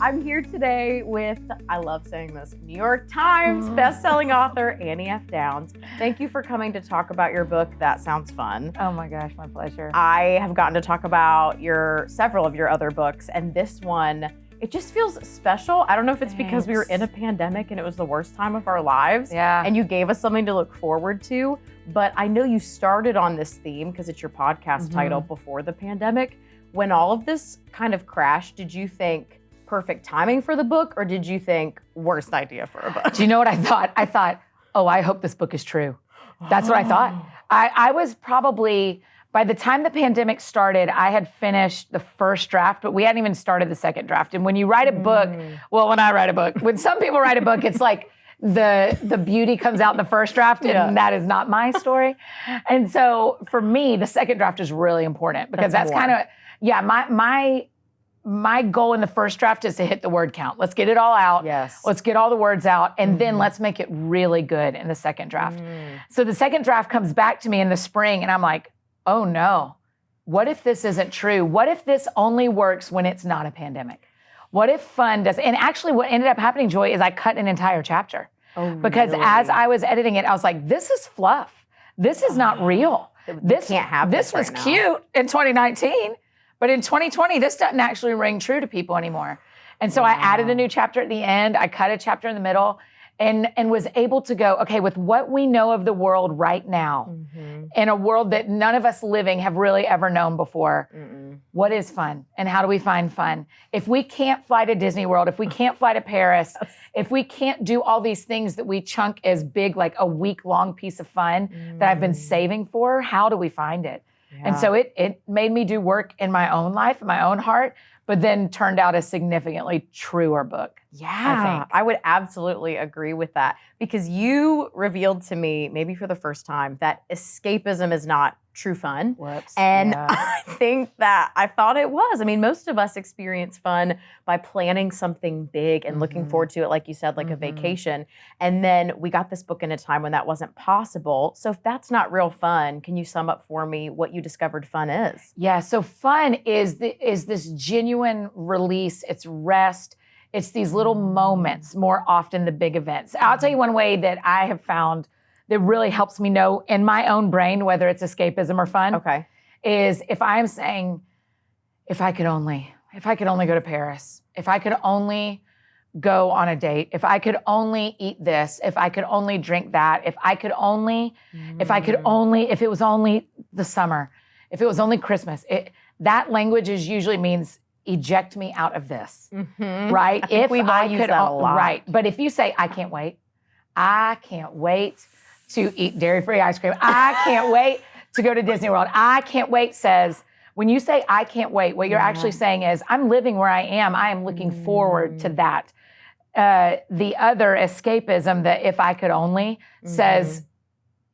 I'm here today with, I love saying this, New York Times bestselling author Annie F. Downs. Thank you for coming to talk about your book, That Sounds Fun. Oh my gosh, my pleasure. I have gotten to talk about several of your other books, and this one, it just feels special. I don't know if it's because we were in a pandemic and it was the worst time of our lives. Yeah. And you gave us something to look forward to. But I know you started on this theme because it's your podcast title before the pandemic. When all of this kind of crashed, did you think perfect timing for the book, or did you think worst idea for a book? Do you know what I thought? I thought, oh, I hope this book is true. That's what I thought. I was probably, by the time the pandemic started, I had finished the first draft, but we hadn't even started the second draft. And when you write a book, well, when I write a book, when some people write a book, it's like the beauty comes out in the first draft, and that is not my story. And so for me, the second draft is really important because that's kind of, my goal in the first draft is to hit the word count. Let's get it all out. Yes. Let's get all the words out. And then let's make it really good in the second draft. So the second draft comes back to me in the spring and I'm like, oh no, what if this isn't true? What if this only works when it's not a pandemic? What if fun does, and actually what ended up happening, Joy, is I cut an entire chapter. Because as I was editing it, I was like, this is fluff. This is not real. This can't have this was right now. Cute in 2019. But in 2020, this doesn't actually ring true to people anymore. And so I added a new chapter at the end. I cut a chapter in the middle and was able to go, okay, with what we know of the world right now, in a world that none of us living have really ever known before, what is fun and how do we find fun? If we can't fly to Disney World, if we can't fly to Paris, if we can't do all these things that we chunk as big, like a week-long piece of fun that I've been saving for, how do we find it? And so it made me do work in my own life, in my own heart, but then turned out a significantly truer book. Yeah, I would absolutely agree with that because you revealed to me, maybe for the first time, that escapism is not true fun. Whoops. And I think that I thought it was. I mean, most of us experience fun by planning something big and looking forward to it, like you said, like a vacation. And then we got this book in a time when that wasn't possible. So if that's not real fun, can you sum up for me what you discovered fun is? Yeah, so fun is this genuine release, it's rest, it's these little moments, more often the big events. I'll tell you one way that I have found that really helps me know in my own brain whether it's escapism or fun. Is if I'm saying, if I could only go to Paris, if I could only go on a date, if I could only eat this, if I could only drink that, if it was only the summer, if it was only Christmas, that language usually means eject me out of this, right? If we've all used that a lot. Right. But if you say, I can't wait to eat dairy-free ice cream. I can't wait to go to Disney World. I can't wait says, when you say I can't wait, what you're actually saying is, I'm living where I am. I am looking forward to that. The other escapism, that if I could only, says,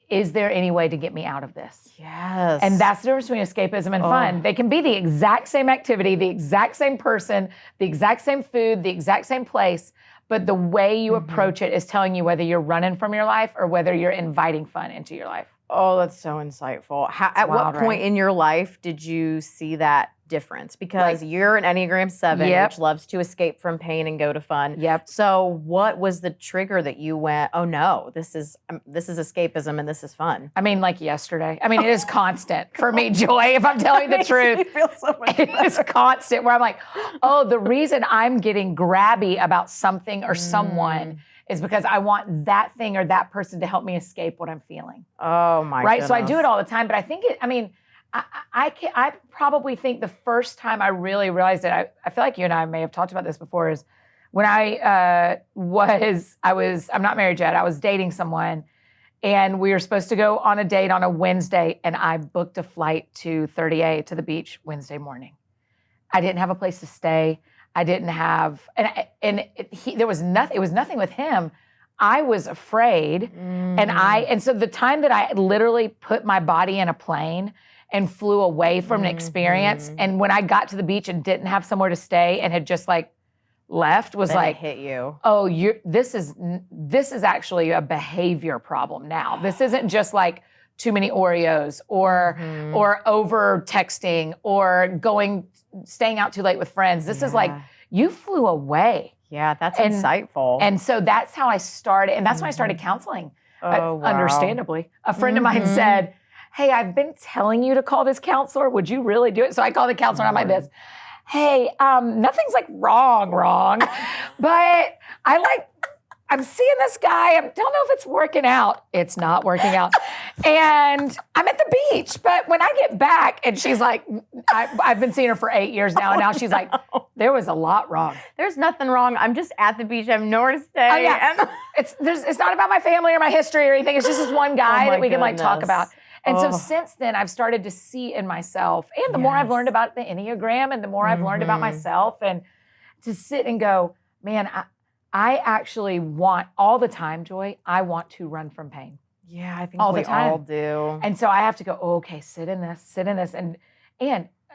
is there any way to get me out of this? Yes. And that's the difference between escapism and fun. They can be the exact same activity, the exact same person, the exact same food, the exact same place, but the way you approach it is telling you whether you're running from your life or whether you're inviting fun into your life. Oh, that's so insightful. At what point in your life did you see that difference? Because you're an Enneagram 7, which loves to escape from pain and go to fun. So what was the trigger that you went, oh no, this is escapism and this is fun? I mean, like yesterday. I mean, it is constant for me, Joy, if I'm telling you the truth. Me feel so much it is constant where I'm like, oh, the reason I'm getting grabby about something or someone is because I want that thing or that person to help me escape what I'm feeling. Oh my Right? goodness. So I do it all the time, but I think I probably think the first time I really realized it, I feel like you and I may have talked about this before, is when I'm not married yet, I was dating someone and we were supposed to go on a date on a Wednesday and I booked a flight to 30A to the beach Wednesday morning. I didn't have a place to stay. I didn't have, there was nothing, it was nothing with him. I was afraid. And so the time that I literally put my body in a plane and flew away from an experience, and when I got to the beach and didn't have somewhere to stay and had just like left, was then like, it hit you. Oh, this is actually a behavior problem now. This isn't just like too many Oreos or over texting or staying out too late with friends. This is like you flew away. Yeah, that's And- insightful. And so that's how I started. And that's when I started counseling. oh, wow. Understandably. A friend of mine Mhm. said, hey, I've been telling you to call this counselor. Would you really do it? So I called the counselor and I'm like this. Hey, nothing's like wrong, but I'm seeing this guy. I don't know if it's working out. It's not working out. And I'm at the beach, but when I get back and she's like, I've been seeing her for 8 years now. And now she's like, there was a lot wrong. There's nothing wrong. I'm just at the beach. I have nowhere to stay. Oh, yeah. And- It's not about my family or my history or anything. It's just this one guy Oh, my that we can like talk goodness. about. And so Oh. since then, I've started to see in myself, and the more I've Yes. learned about the Enneagram and the more I've learned about Mhm. myself, and to sit and go, man, I actually want all the time, Joy, I want to run from pain. Yeah, I think All the we time. all do. And so I have to go, oh, okay, sit in this. And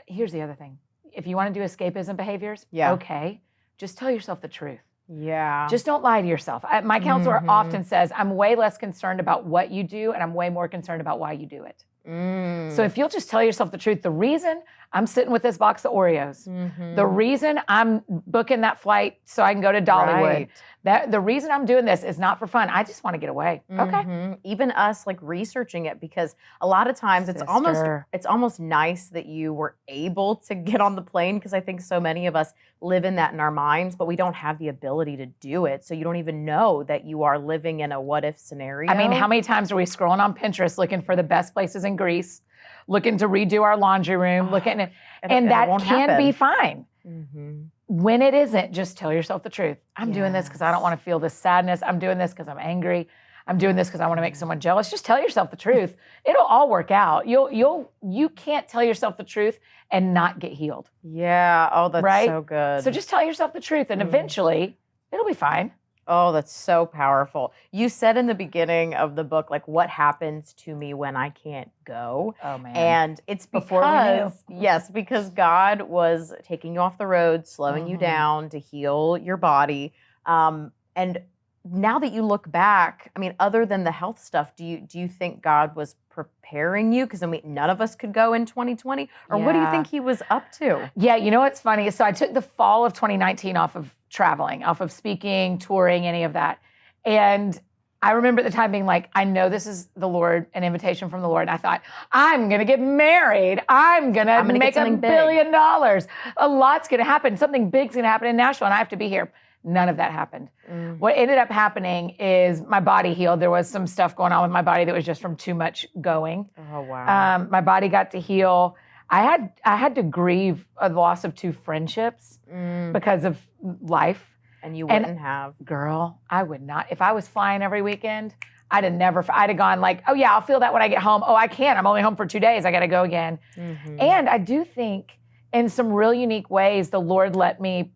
here's the other thing. If you want to do escapism behaviors, Yeah. okay, just tell yourself the truth. Yeah. Just don't lie to yourself. My counselor Mhm. often says, I'm way less concerned about what you do, and I'm way more concerned about why you do it. Mm. So if you'll just tell yourself the truth, the reason I'm sitting with this box of Oreos, Mhm. the reason I'm booking that flight so I can go to Dollywood, Right. the reason I'm doing this is not for fun. I just want to get away. Okay. Mhm. Even us like researching it, because a lot of times it's Sister. almost nice that you were able to get on the plane, because I think so many of us live in that in our minds, but we don't have the ability to do it. So you don't even know that you are living in a what if scenario. I mean, how many times are we scrolling on Pinterest looking for the best places in Greece, looking to redo our laundry room, looking at, and it that won't can happen. be fine. Mhm. When it isn't, just tell yourself the truth. I'm doing this because I don't Yes. want to feel this sadness. I'm doing this because I'm angry. I'm doing this because I want to make someone jealous. Just tell yourself the truth. It'll all work out. You can't tell yourself the truth and not get healed. Yeah. Oh, that's Right? so good. So just tell yourself the truth, and Mm. eventually it'll be fine. Oh, that's so powerful. You said in the beginning of the book, like, what happens to me when I can't go? Oh man. And it's Before we knew. because, yes, because God was taking you off the road, slowing you Mhm. down to heal your body. And now that you look back, I mean, other than the health stuff, do you think God was preparing you? Because I mean, none of us could go in 2020. Or what do you Yeah. think He was up to? Yeah, you know what's funny? So I took the fall of 2019 off of traveling, off of speaking, touring, any of that. And I remember at the time being like, I know this is the Lord, an invitation from the Lord. And I thought, I'm going to get married. I'm going to gonna get make $1 something big. billion. A lot's going to happen. Something big's going to happen in Nashville, and I have to be here. None of that happened. Mm. What ended up happening is my body healed. There was some stuff going on with my body that was just from too much going. Oh, wow. My body got to heal. I had to grieve a loss of 2 friendships Mm. because of life. And you and- wouldn't have. Girl, I would not. If I was flying every weekend, I'd have gone like, oh yeah, I'll feel that when I get home. Oh, I can't. I'm only home for 2 days. I got to go again. Mhm. And I do think in some real unique ways, the Lord let me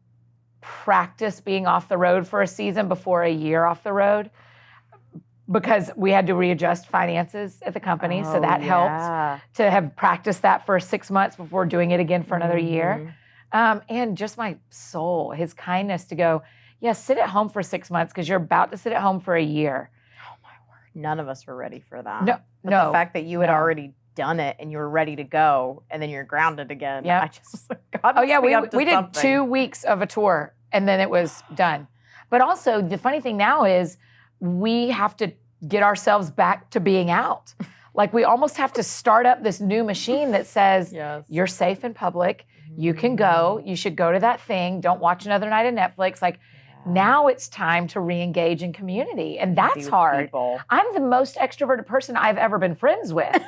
practice being off the road for a season before a year off the road, because we had to readjust finances at the company. So Oh, that helped yeah. to have practiced that for 6 months before doing it again for another year. Mhm. And just my soul, his kindness to go, yeah, sit at home for 6 months because you're about to sit at home for a year. Oh my word. None of us were ready for that. No, But no. the fact that you had no. already done it and you were ready to go and then you're grounded again. Yep. I just God Oh yeah, must be we up to did something. 2 weeks of a tour and then it was done. But also the funny thing now is we have to get ourselves back to being out. Like we almost have to start up this new machine that says Yes. you're safe in public. You can go. You should go to that thing. Don't watch another night of Netflix. Like now it's time to re-engage in community. And Be that's with hard. people. I'm the most extroverted person I've ever been friends with.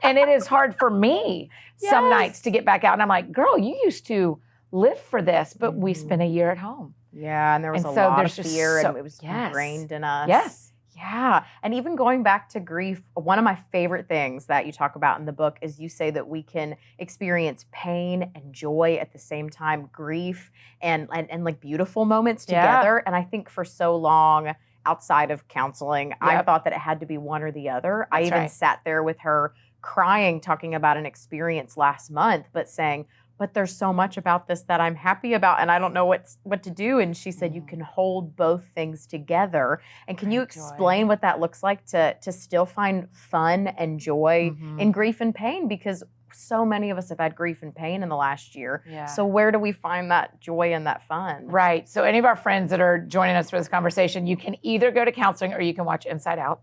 And it is hard for me some Yes. nights to get back out. And I'm like, girl, you used to live for this, but we Mhm. spent a year at home. Yeah, and there was And a so lot there's of just fear so- and it was Yes. ingrained in us. Yes. Yeah. And even going back to grief, one of my favorite things that you talk about in the book is you say that we can experience pain and joy at the same time, grief and like beautiful moments Yeah. together. And I think for so long outside of counseling, I Yep. thought that it had to be one or the other. I That's even right. sat there with her crying, talking about an experience last month, but saying, but there's so much about this that I'm happy about and I don't know what to do. And she said, you can hold both things together. And can you Right, Joy. explain what that looks like to still find fun and joy Mhm. in grief and pain? Because so many of us have had grief and pain in the last year. Yeah. So where do we find that joy and that fun? Right. So any of our friends that are joining us for this conversation, you can either go to counseling or you can watch Inside Out,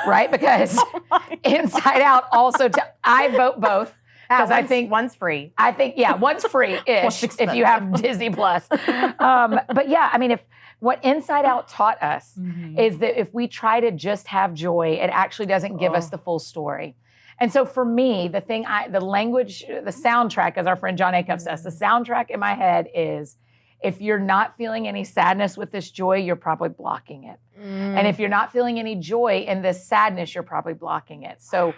right? Because Inside Out also, I vote both. Because I think one's free. I think, yeah, one's free-ish if you have Disney Plus. But yeah, I mean, if what Inside Out taught us is that if we try to just have joy, it actually doesn't give us the full story. And so for me, the soundtrack, as our friend John Acuff says, the soundtrack in my head is, if you're not feeling any sadness with this joy, you're probably blocking it. And if you're not feeling any joy in this sadness, you're probably blocking it. So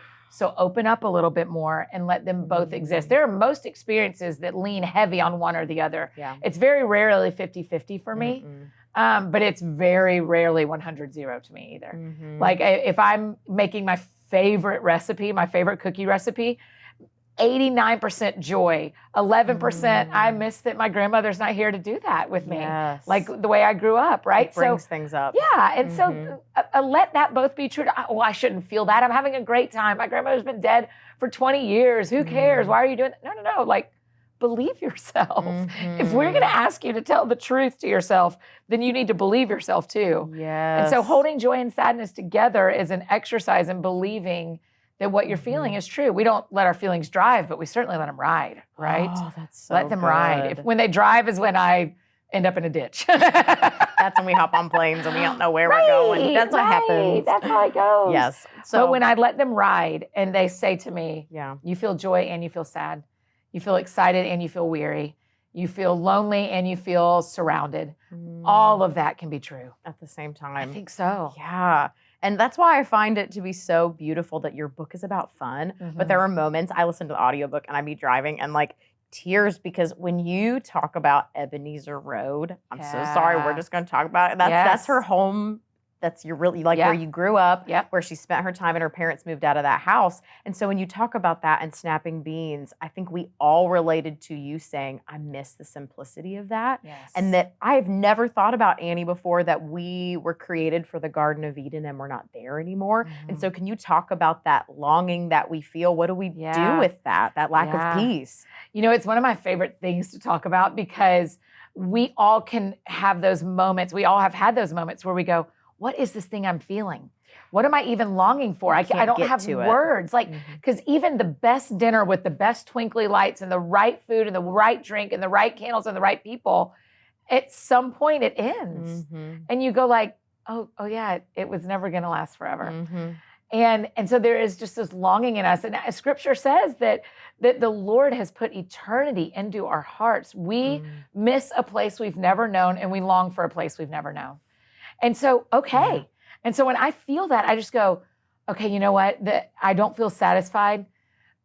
open up a little bit more and let them both exist. There are most experiences that lean heavy on one or the other. Yeah. It's very rarely 50-50 for me, but it's very rarely 100-0 to me either. Like if I'm making my favorite recipe, my favorite cookie recipe, 89% joy, 11% I miss that my grandmother's not here to do that with me. Yes. Like the way I grew up, right? It brings things up. Yeah, and so let that both be true. Well, I shouldn't feel that. I'm having a great time. My grandmother's been dead for 20 years. Who cares? Why are you doing that? No. Like, believe yourself. If we're going to ask you to tell the truth to yourself, then you need to believe yourself too. Yes. And so holding joy and sadness together is an exercise in believing that what you're feeling is true. We don't let our feelings drive, but we certainly let them ride, right? Oh, that's so let them ride. good. When they drive is when I end up in a ditch. That's when we hop on planes and we don't know where we're going. That's what happens. That's how it goes. Yes. So when I let them ride and they say to me, yeah, you feel joy and you feel sad. You feel excited and you feel weary. You feel lonely and you feel surrounded. All of that can be true. At the same time. I think so. Yeah. And that's why I find it to be so beautiful that your book is about fun. But there are moments I listen to the audiobook and I'd be driving and like tears, because when you talk about Ebenezer Road, I'm so sorry, we're just going to talk about it. That's her home. That's your really like where you grew up, where she spent her time and her parents moved out of that house. And so when you talk about that and snapping beans, I think we all related to you saying, I miss the simplicity of that. Yes. And that I've never thought about, Annie, before, that we were created for the Garden of Eden and we're not there anymore. And so can you talk about that longing that we feel? What do we do with that lack of peace? You know, it's one of my favorite things to talk about, because we all can have those moments. We all have had those moments where we go, what is this thing I'm feeling? What am I even longing for? I don't have words. Like, because even the best dinner with the best twinkly lights and the right food and the right drink and the right candles and the right people, at some point it ends. And you go like, oh yeah, it was never going to last forever. And so there is just this longing in us. And scripture says that the Lord has put eternity into our hearts. We miss a place we've never known, and we long for a place we've never known. And so, And so when I feel that, I just go, okay, you know what? I don't feel satisfied.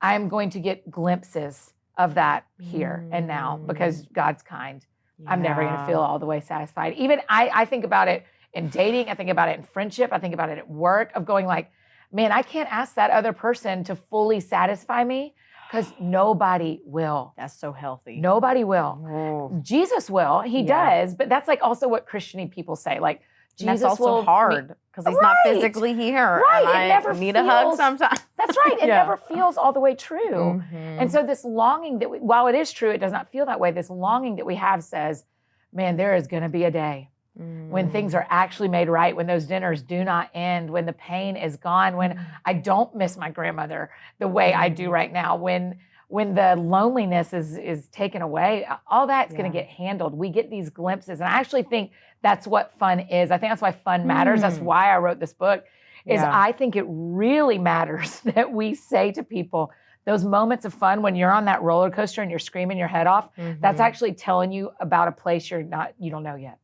I'm going to get glimpses of that here and now, because God's kind. I'm never going to feel all the way satisfied. Even I think about it in dating. I think about it in friendship. I think about it at work, of going like, man, I can't ask that other person to fully satisfy me, because nobody will. That's so healthy. Nobody will. Jesus will. He does. But that's like also what Christian-y people say. Like, Jesus that's also hard, because he's not physically here. Right. And it never need feels, a hug sometimes. That's right. It never feels all the way true. And so this longing that while it is true, it does not feel that way. This longing that we have says, man, there is going to be a day when things are actually made right, when those dinners do not end, when the pain is gone, when I don't miss my grandmother the way I do right now, when the loneliness is taken away, all that's going to get handled. We get these glimpses. And I actually think that's what fun is. I think that's why fun matters. That's why I wrote this book, is I think it really matters that we say to people, those moments of fun when you're on that roller coaster and you're screaming your head off, that's actually telling you about a place you don't know yet.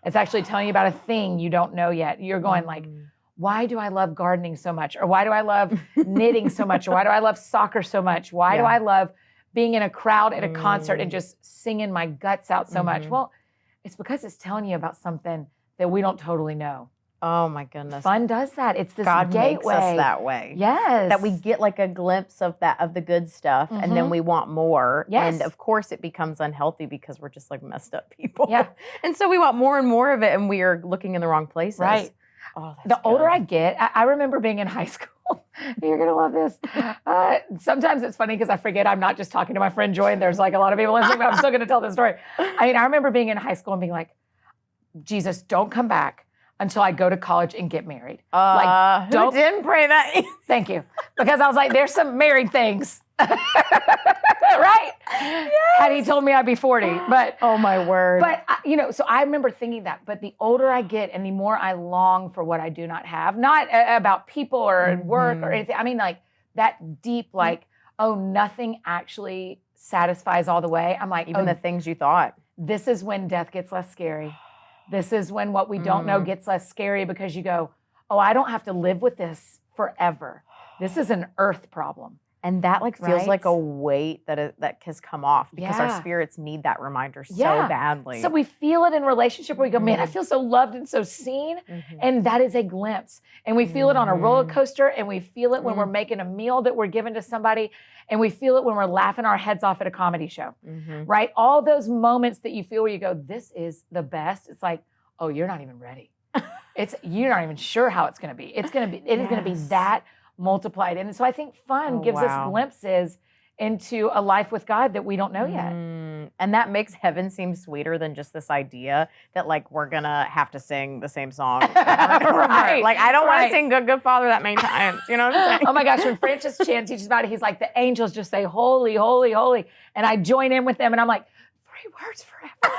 It's actually telling you about a thing you don't know yet. You're going like, why do I love gardening so much? Or why do I love knitting so much? Or why do I love soccer so much? Why do I love being in a crowd at a concert and just singing my guts out so much? Well, it's because it's telling you about something that we don't totally know. Oh my goodness. Fun does that. It's this God gateway. makes us that way. Yes. That we get like a glimpse of the good stuff, and then we want more. Yes. And of course it becomes unhealthy because we're just like messed up people. Yeah. And so we want more and more of it, and we are looking in the wrong places. Right. Oh, the older I get, I remember being in high school You're going to love this. Sometimes it's funny because I forget I'm not just talking to my friend Joy and there's like a lot of people listening, but I'm still going to tell this story. I mean, I remember being in high school and being like, Jesus, don't come back until I go to college and get married. Like, who didn't pray that? Thank you. Because I was like, there's some married things. Right? Yes. Had he told me I'd be 40, but oh my word. But so I remember thinking that, but the older I get and the more I long for what I do not have, not about people or work or anything. I mean, like that deep, like, oh, nothing actually satisfies all the way. I'm like, even the things you thought. This is when death gets less scary. This is when what we don't know gets less scary because you go, oh, I don't have to live with this forever. This is an earth problem. And that like feels like a weight that has come off because our spirits need that reminder so badly. So we feel it in relationship where we go, man, I feel so loved and so seen. And that is a glimpse. And we feel it on a roller coaster, and we feel it when we're making a meal that we're giving to somebody, and we feel it when we're laughing our heads off at a comedy show, right? All those moments that you feel where you go, this is the best. It's like, oh, you're not even ready. You're not even sure how it's going to be. It is going to be that multiplied. And so I think fun gives us glimpses into a life with God that we don't know yet. And that makes heaven seem sweeter than just this idea that like we're gonna have to sing the same song. Right. Like I don't want to sing Good Good Father that many times. You know what I'm saying? Oh my gosh, when Francis Chan teaches about it, he's like, the angels just say holy, holy, holy. And I join in with them and I'm like, 3 words forever.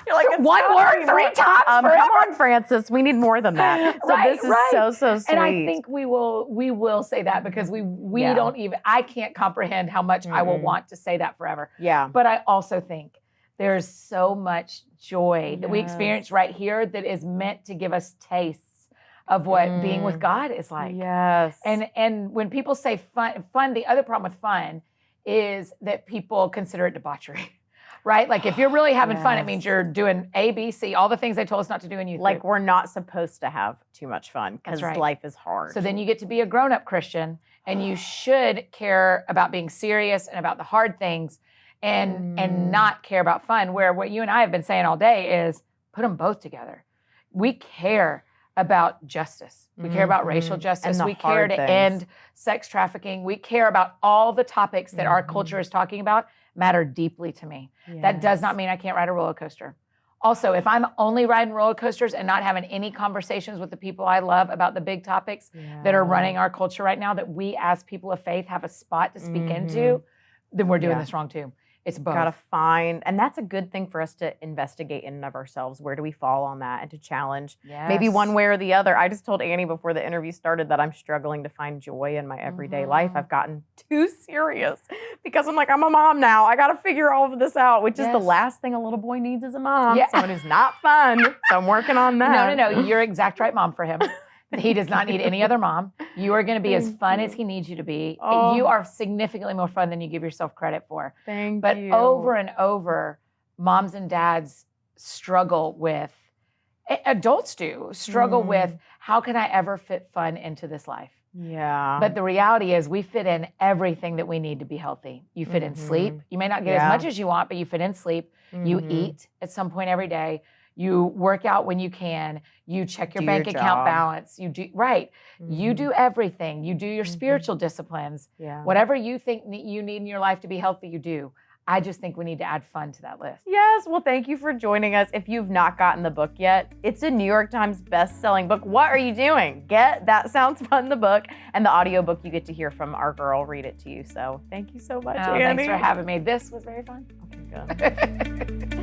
You're like, one word 3 times forever. Come on, Francis. We need more than that. So this is so sweet. And I think we will say that because we don't even, I can't comprehend how much I will want to say that forever. Yeah. But I also think there's so much joy that we experience right here that is meant to give us tastes of what being with God is like. Yes. And when people say fun, the other problem with fun is that people consider it debauchery. Right? Like if you're really having fun, it means you're doing A, B, C, all the things they told us not to do in youth. Like we're not supposed to have too much fun because life is hard. So then you get to be a grown-up Christian and you should care about being serious and about the hard things and not care about fun, where what you and I have been saying all day is put them both together. We care about justice. We care about racial justice. We care to end sex trafficking. We care about all the topics that our culture is talking about matter deeply to me. Yes. That does not mean I can't ride a roller coaster. Also, if I'm only riding roller coasters and not having any conversations with the people I love about the big topics that are running our culture right now, that we as people of faith have a spot to speak into, then we're doing this wrong too. It's both. Gotta find, and that's a good thing for us to investigate in and of ourselves. Where do we fall on that, and to challenge maybe one way or the other. I just told Annie before the interview started that I'm struggling to find joy in my everyday life. I've gotten too serious because I'm like, I'm a mom now. I gotta figure all of this out, which is the last thing a little boy needs as a mom. Someone who's not fun. So I'm working on that. No. You're exact right mom for him. He does not need any other mom. You are going to be as fun as he needs you to be. You are significantly more fun than you give yourself credit for. But over and over, moms and dads struggle with, adults do, struggle with, how can I ever fit fun into this life? Yeah. But the reality is we fit in everything that we need to be healthy. You fit in sleep. You may not get as much as you want, but you fit in sleep. You eat at some point every day. You work out when you can. You check your bank account balance. You do You do everything. You do your spiritual disciplines. Yeah. Whatever you think you need in your life to be healthy, you do. I just think we need to add fun to that list. Yes. Well, thank you for joining us. If you've not gotten the book yet, it's a New York Times best-selling book. What are you doing? Get That Sounds Fun, the book, and the audiobook you get to hear from our girl read it to you. So thank you so much, Annie. Thanks for having me. This was very fun. Okay, good.